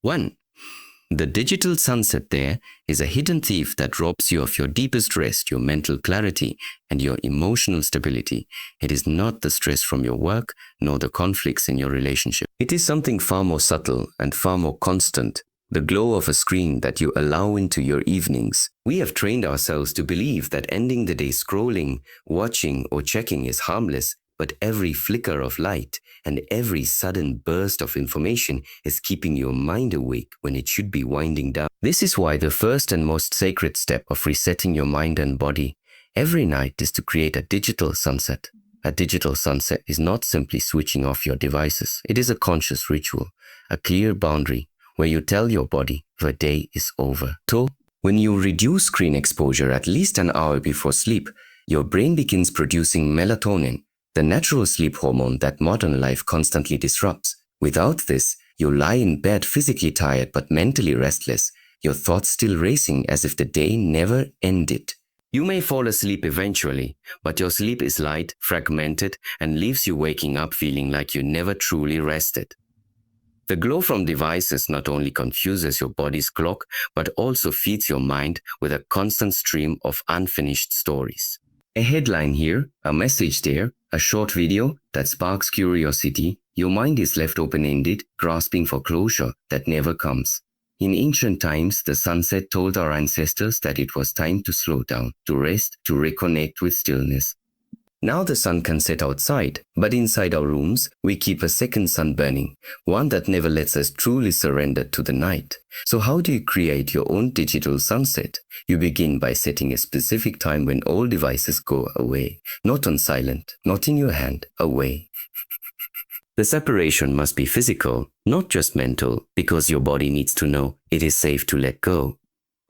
1. The digital sunset there is a hidden thief that robs you of your deepest rest, your mental clarity, and your emotional stability. It is not the stress from your work, nor the conflicts in your relationship. It is something far more subtle and far more constant, the glow of a screen that you allow into your evenings. We have trained ourselves to believe that ending the day scrolling, watching, or checking is harmless, but every flicker of light and every sudden burst of information is keeping your mind awake when it should be winding down. This is why the first and most sacred step of resetting your mind and body every night is to create a digital sunset. A digital sunset is not simply switching off your devices. It is a conscious ritual, a clear boundary where you tell your body the day is over. So, when you reduce screen exposure at least an hour before sleep, your brain begins producing melatonin, the natural sleep hormone that modern life constantly disrupts. Without this, you lie in bed physically tired but mentally restless, your thoughts still racing as if the day never ended. You may fall asleep eventually, but your sleep is light, fragmented, and leaves you waking up feeling like you never truly rested. The glow from devices not only confuses your body's clock, but also feeds your mind with a constant stream of unfinished stories. A headline here, a message there, a short video that sparks curiosity. Your mind is left open-ended, grasping for closure that never comes. In ancient times, the sunset told our ancestors that it was time to slow down, to rest, to reconnect with stillness. Now the sun can set outside, but inside our rooms, we keep a second sun burning, one that never lets us truly surrender to the night. So how do you create your own digital sunset? You begin by setting a specific time when all devices go away. Not on silent, not in your hand, away. The separation must be physical, not just mental, because your body needs to know it is safe to let go.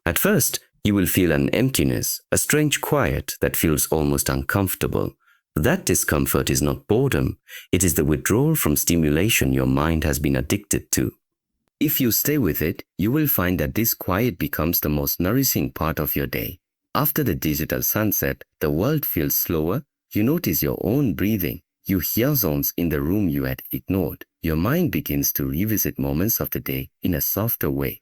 At first, you will feel an emptiness, a strange quiet that feels almost uncomfortable. That discomfort is not boredom, it is the withdrawal from stimulation your mind has been addicted to. If you stay with it, you will find that this quiet becomes the most nourishing part of your day. After the digital sunset, the world feels slower, you notice your own breathing, you hear sounds in the room you had ignored. Your mind begins to revisit moments of the day in a softer way.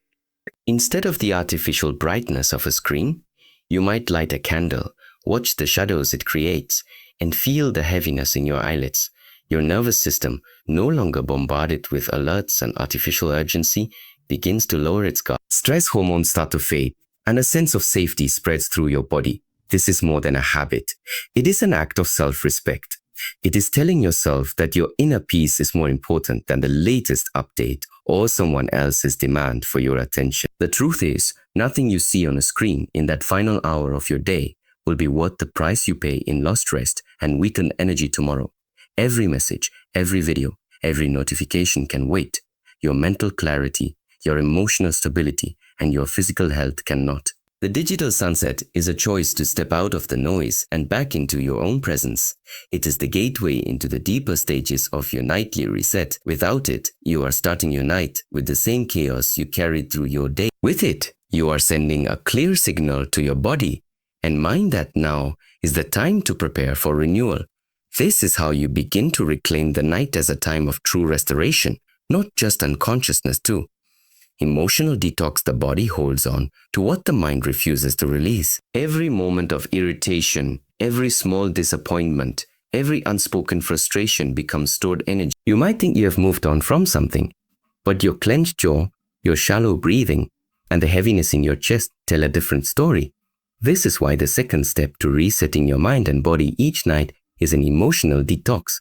Instead of the artificial brightness of a screen, you might light a candle, watch the shadows it creates, and feel the heaviness in your eyelids. Your nervous system, no longer bombarded with alerts and artificial urgency, begins to lower its guard. Stress hormones start to fade, and a sense of safety spreads through your body. This is more than a habit. It is an act of self-respect. It is telling yourself that your inner peace is more important than the latest update or someone else's demand for your attention. The truth is, nothing you see on a screen in that final hour of your day will be worth the price you pay in lost rest and weakened energy tomorrow. Every message, every video, every notification can wait. Your mental clarity, your emotional stability, and your physical health cannot. The digital sunset is a choice to step out of the noise and back into your own presence. It is the gateway into the deeper stages of your nightly reset. Without it, you are starting your night with the same chaos you carried through your day. With it, you are sending a clear signal to your body and mind that now is the time to prepare for renewal. This is how you begin to reclaim the night as a time of true restoration, not just unconsciousness too. Emotional detox. The body holds on to what the mind refuses to release. Every moment of irritation, every small disappointment, every unspoken frustration becomes stored energy. You might think you have moved on from something, but your clenched jaw, your shallow breathing, and the heaviness in your chest tell a different story. This is why the second step to resetting your mind and body each night is an emotional detox.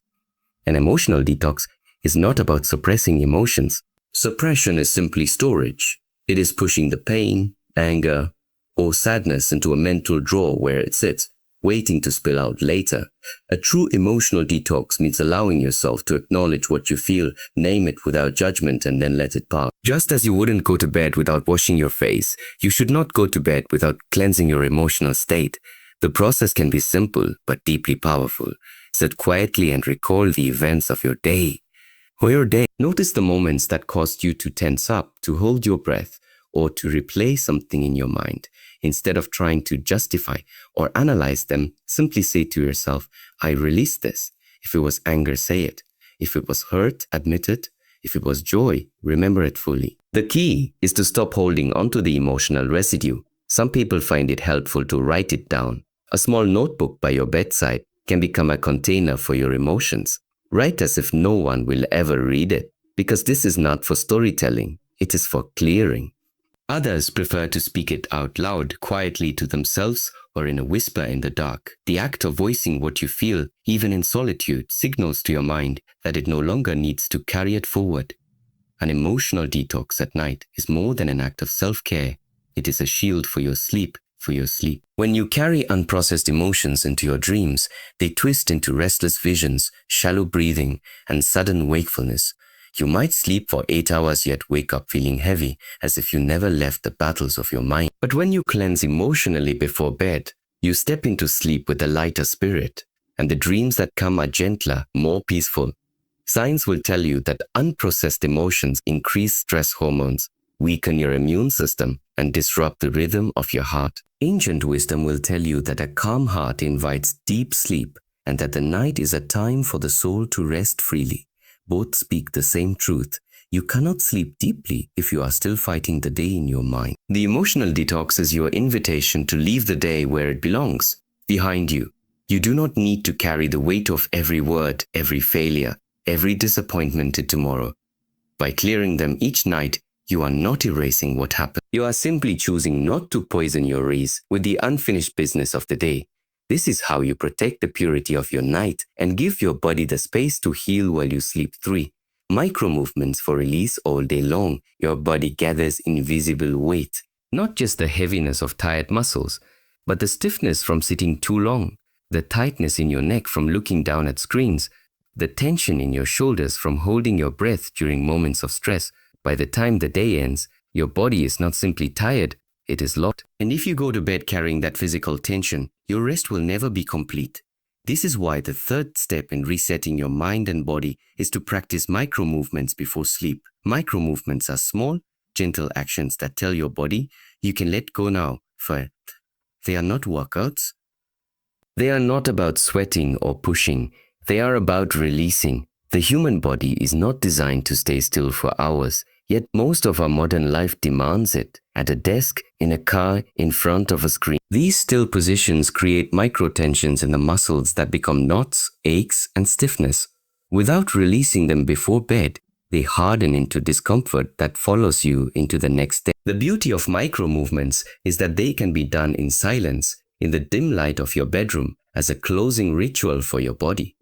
An emotional detox is not about suppressing emotions. Suppression is simply storage. It is pushing the pain, anger, or sadness into a mental drawer where it sits, waiting to spill out later. A true emotional detox means allowing yourself to acknowledge what you feel, name it without judgment, and then let it pass. Just as you wouldn't go to bed without washing your face, you should not go to bed without cleansing your emotional state. The process can be simple but deeply powerful. Sit quietly and recall the events of your day. Notice the moments that caused you to tense up, to hold your breath, or to replay something in your mind. Instead of trying to justify or analyze them, simply say to yourself, I released this. If it was anger, say it. If it was hurt, admit it. If it was joy, remember it fully. The key is to stop holding onto the emotional residue. Some people find it helpful to write it down. A small notebook by your bedside can become a container for your emotions. Write as if no one will ever read it, because this is not for storytelling, it is for clearing. Others prefer to speak it out loud, quietly to themselves or in a whisper in the dark. The act of voicing what you feel, even in solitude, signals to your mind that it no longer needs to carry it forward. An emotional detox at night is more than an act of self-care. It is a shield for your sleep, When you carry unprocessed emotions into your dreams, they twist into restless visions, shallow breathing, and sudden wakefulness. You might sleep for 8 hours yet wake up feeling heavy, as if you never left the battles of your mind. But when you cleanse emotionally before bed, you step into sleep with a lighter spirit, and the dreams that come are gentler, more peaceful. Science will tell you that unprocessed emotions increase stress hormones, weaken your immune system, and disrupt the rhythm of your heart. Ancient wisdom will tell you that a calm heart invites deep sleep, and that the night is a time for the soul to rest freely. Both speak the same truth. You cannot sleep deeply if you are still fighting the day in your mind. The emotional detox is your invitation to leave the day where it belongs, behind you. You do not need to carry the weight of every word, every failure, every disappointment to tomorrow. By clearing them each night, you are not erasing what happened. You are simply choosing not to poison your race with the unfinished business of the day. This is how you protect the purity of your night and give your body the space to heal while you sleep. 3. Micro movements for release all day long. Your body gathers invisible weight, not just the heaviness of tired muscles, but the stiffness from sitting too long, the tightness in your neck from looking down at screens, the tension in your shoulders from holding your breath during moments of stress. By the time the day ends, your body is not simply tired, it is locked. And if you go to bed carrying that physical tension, your rest will never be complete. This is why the third step in resetting your mind and body is to practice micro movements before sleep. Micro movements are small, gentle actions that tell your body you can let go now. For they are not workouts. They are not about sweating or pushing. They are about releasing. The human body is not designed to stay still for hours, yet most of our modern life demands it. At a desk, in a car, in front of a screen. These still positions create microtensions in the muscles that become knots, aches, and stiffness. Without releasing them before bed, they harden into discomfort that follows you into the next day. The beauty of micro movements is that they can be done in silence, in the dim light of your bedroom, as a closing ritual for your body.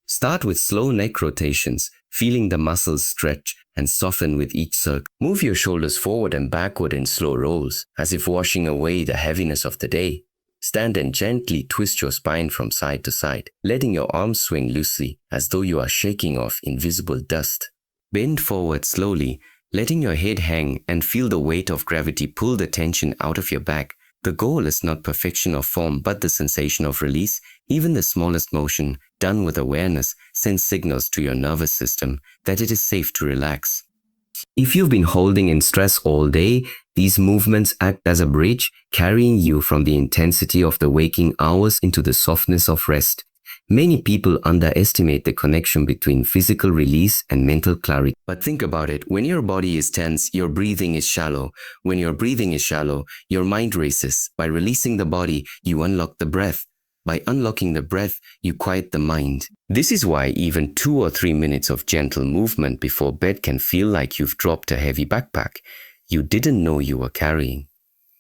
Start with slow neck rotations, feeling the muscles stretch and soften with each circle. Move your shoulders forward and backward in slow rolls, as if washing away the heaviness of the day. Stand and gently twist your spine from side to side, letting your arms swing loosely, as though you are shaking off invisible dust. Bend forward slowly, letting your head hang, and feel the weight of gravity pull the tension out of your back. The goal is not perfection of form, but the sensation of release. Even the smallest motion, done with awareness, sends signals to your nervous system that it is safe to relax. If you've been holding in stress all day, these movements act as a bridge, carrying you from the intensity of the waking hours into the softness of rest. Many people underestimate the connection between physical release and mental clarity. But think about it. When your body is tense, your breathing is shallow. When your breathing is shallow, your mind races. By releasing the body, you unlock the breath. By unlocking the breath, you quiet the mind. This is why even 2 or 3 minutes of gentle movement before bed can feel like you've dropped a heavy backpack you didn't know you were carrying.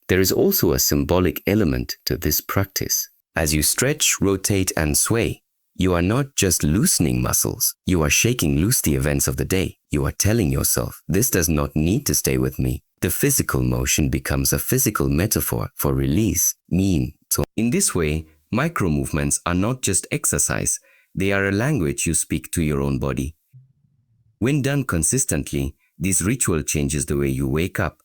There is also a symbolic element to this practice. As you stretch, rotate, and sway, you are not just loosening muscles. You are shaking loose the events of the day. You are telling yourself, this does not need to stay with me. The physical motion becomes a physical metaphor for release, So in this way, micro movements are not just exercise. They are a language you speak to your own body. When done consistently, this ritual changes the way you wake up.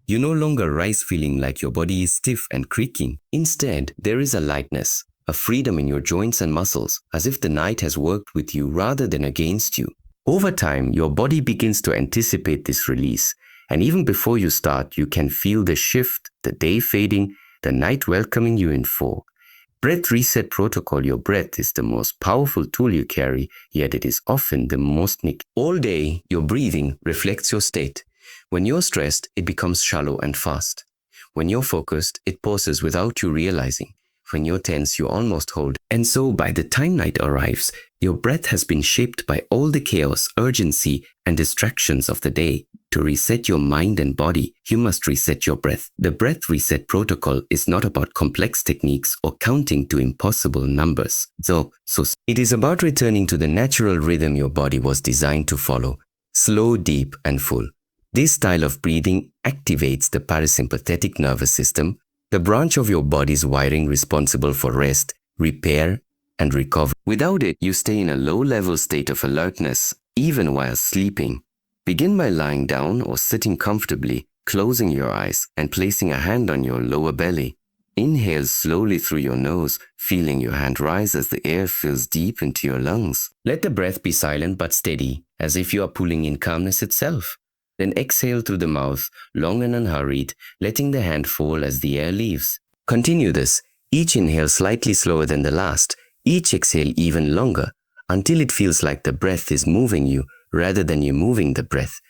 You no longer rise feeling like your body is stiff and creaking. Instead, there is a lightness, a freedom in your joints and muscles, as if the night has worked with you rather than against you. Over time, your body begins to anticipate this release, and even before you start, you can feel the shift, the day fading, the night welcoming you in full. Breath reset protocol. Your breath is the most powerful tool you carry, yet it is often the most neglected. All day, your breathing reflects your state. When you're stressed, it becomes shallow and fast. When you're focused, it pauses without you realizing. When you're tense, you almost hold. And so by the time night arrives, your breath has been shaped by all the chaos, urgency, and distractions of the day. To reset your mind and body, you must reset your breath. The breath reset protocol is not about complex techniques or counting to impossible numbers. So it is about returning to the natural rhythm your body was designed to follow. Slow, deep, and full. This style of breathing activates the parasympathetic nervous system, the branch of your body's wiring responsible for rest, repair, and recovery. Without it, you stay in a low-level state of alertness, even while sleeping. Begin by lying down or sitting comfortably, closing your eyes, and placing a hand on your lower belly. Inhale slowly through your nose, feeling your hand rise as the air fills deep into your lungs. Let the breath be silent but steady, as if you are pulling in calmness itself. Then exhale through the mouth, long and unhurried, letting the hand fall as the air leaves. Continue this, each inhale slightly slower than the last, each exhale even longer, until it feels like the breath is moving you rather than you moving the breath.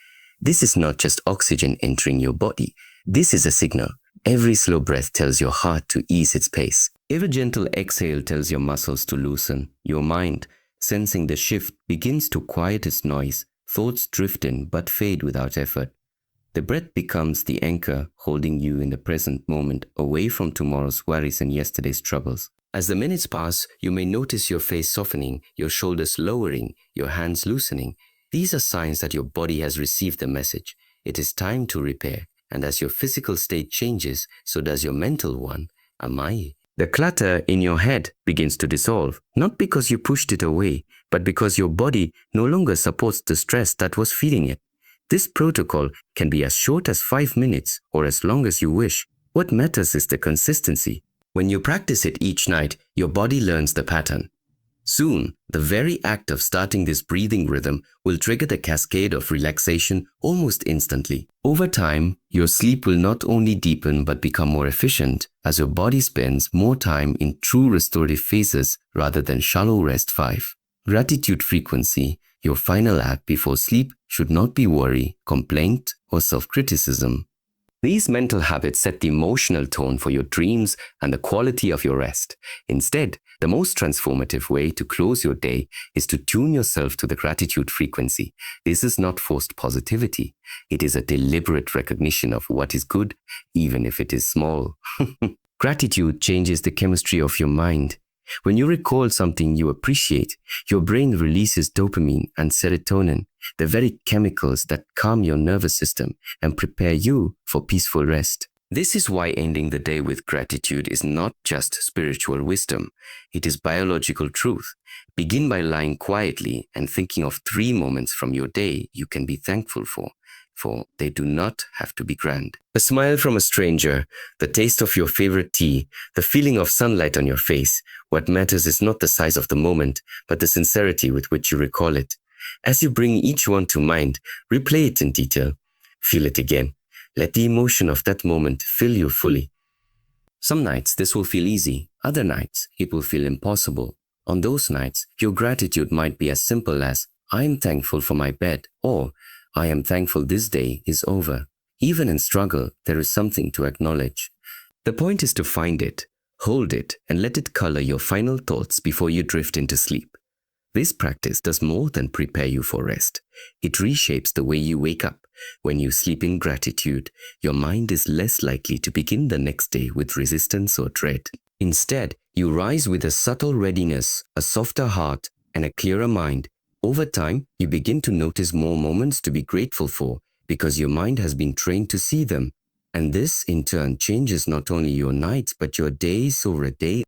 This is not just oxygen entering your body. This is a signal. Every slow breath tells your heart to ease its pace. Every gentle exhale tells your muscles to loosen. Your mind, sensing the shift, begins to quiet its noise. Thoughts drift in but fade without effort. The breath becomes the anchor holding you in the present moment, away from tomorrow's worries and yesterday's troubles. As the minutes pass, you may notice your face softening, your shoulders lowering, your hands loosening. These are signs that your body has received the message. It is time to repair. And as your physical state changes, so does your mental one. The clutter in your head begins to dissolve, not because you pushed it away, but because your body no longer supports the stress that was feeding it. This protocol can be as short as 5 minutes or as long as you wish. What matters is the consistency. When you practice it each night, your body learns the pattern. Soon, the very act of starting this breathing rhythm will trigger the cascade of relaxation almost instantly. Over time, your sleep will not only deepen but become more efficient as your body spends more time in true restorative phases rather than shallow rest 5. Gratitude frequency, your final act before sleep, should not be worry, complaint, or self-criticism. These mental habits set the emotional tone for your dreams and the quality of your rest. Instead, the most transformative way to close your day is to tune yourself to the gratitude frequency. This is not forced positivity. It is a deliberate recognition of what is good, even if it is small. Gratitude changes the chemistry of your mind. When you recall something you appreciate, your brain releases dopamine and serotonin, the very chemicals that calm your nervous system and prepare you for peaceful rest. This is why ending the day with gratitude is not just spiritual wisdom. It is biological truth. Begin by lying quietly and thinking of 3 moments from your day you can be thankful for they do not have to be grand. A smile from a stranger, the taste of your favorite tea, the feeling of sunlight on your face. What matters is not the size of the moment, but the sincerity with which you recall it. As you bring each one to mind, replay it in detail. Feel it again. Let the emotion of that moment fill you fully. Some nights this will feel easy, other nights it will feel impossible. On those nights, your gratitude might be as simple as, I am thankful for my bed, or I am thankful this day is over. Even in struggle, there is something to acknowledge. The point is to find it, hold it, and let it color your final thoughts before you drift into sleep. This practice does more than prepare you for rest. It reshapes the way you wake up. When you sleep in gratitude, your mind is less likely to begin the next day with resistance or dread. Instead, you rise with a subtle readiness, a softer heart, and a clearer mind. Over time, you begin to notice more moments to be grateful for because your mind has been trained to see them. And this, in turn, changes not only your nights but your days over a day